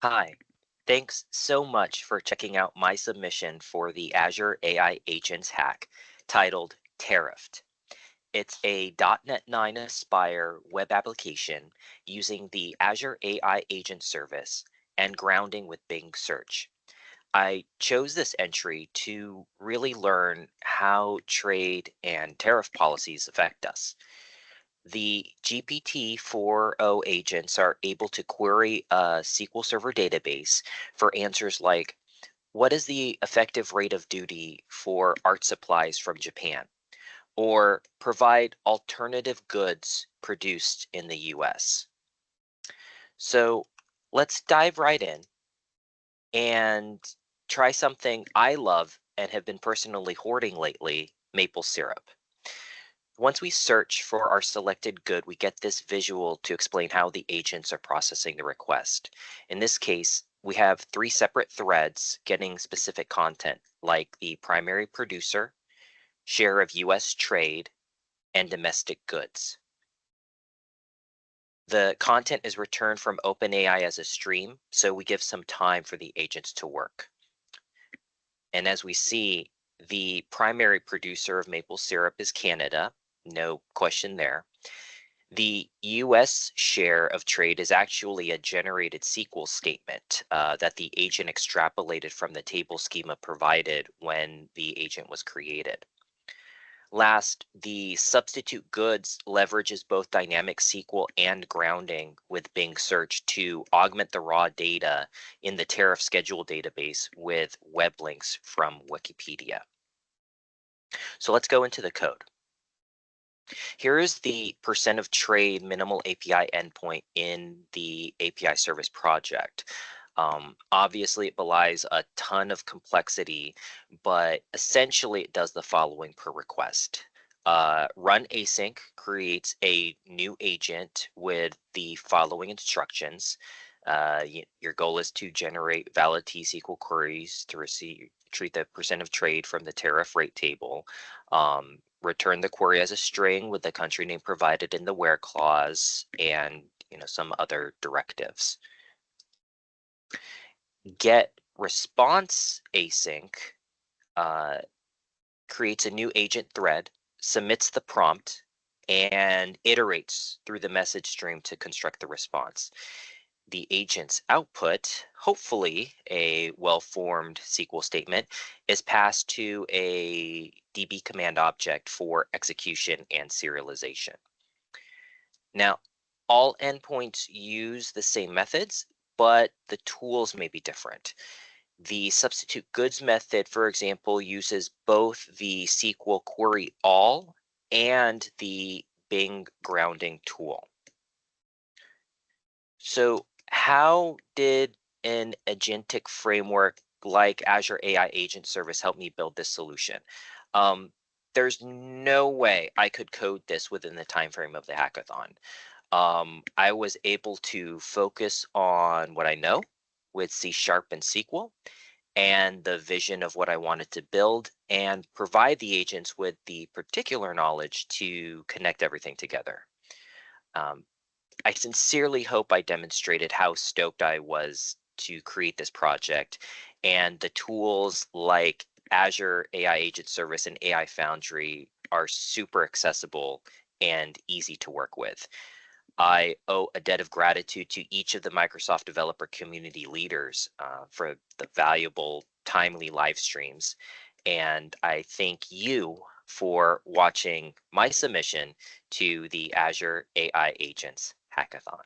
Hi, thanks so much for checking out my submission for the Azure AI Agents hack titled Tariffed. It's a .NET 9 Aspire web application using the Azure AI Agent Service and grounding with Bing Search. I chose this entry to really learn how trade and tariff policies affect us. The GPT-4o agents are able to query a SQL Server database for answers like, what is the effective rate of duty for art supplies from Japan? Or provide alternative goods produced in the US. So let's dive right in and try something I love and have been personally hoarding lately, maple syrup. Once we search for our selected good, we get this visual to explain how the agents are processing the request. In this case, we have three separate threads getting specific content, like the primary producer, share of US trade, and domestic goods. The content is returned from OpenAI as a stream, so we give some time for the agents to work. And as we see, the primary producer of maple syrup is Canada, no question there. The US share of trade is actually a generated SQL statement that the agent extrapolated from the table schema provided when the agent was created. Last, the substitute goods leverages both dynamic SQL and grounding with Bing search to augment the raw data in the tariff schedule database with web links from Wikipedia. So let's go into the code. Here is the percent of trade minimal API endpoint in the API service project. Obviously, it belies a ton of complexity, but essentially it does the following per request. Run async creates a new agent with the following instructions. Your goal is to generate valid T-SQL queries to retrieve the percent of trade from the tariff rate table. Return the query as a string with the country name provided in the where clause, and some other directives. Get response async creates a new agent thread, submits the prompt, and iterates through the message stream to construct the response. The agent's output, hopefully a well-formed SQL statement, is passed to a DB command object for execution and serialization. Now, all endpoints use the same methods, but the tools may be different. The substitute goods method, for example, uses both the SQL query all and the Bing grounding tool. So how did an agentic framework like Azure AI Agent Service help me build this solution? Um, there's no way I could code this within the time frame of the hackathon. I was able to focus on what I know with C# and SQL and the vision of what I wanted to build and provide the agents with the particular knowledge to connect everything together. Um, I sincerely hope I demonstrated how stoked I was to create this project, and the tools like Azure AI Agent Service and AI Foundry are super accessible and easy to work with. I owe a debt of gratitude to each of the Microsoft developer community leaders for the valuable, timely live streams. And I thank you for watching my submission to the Azure AI Agents Hackathon.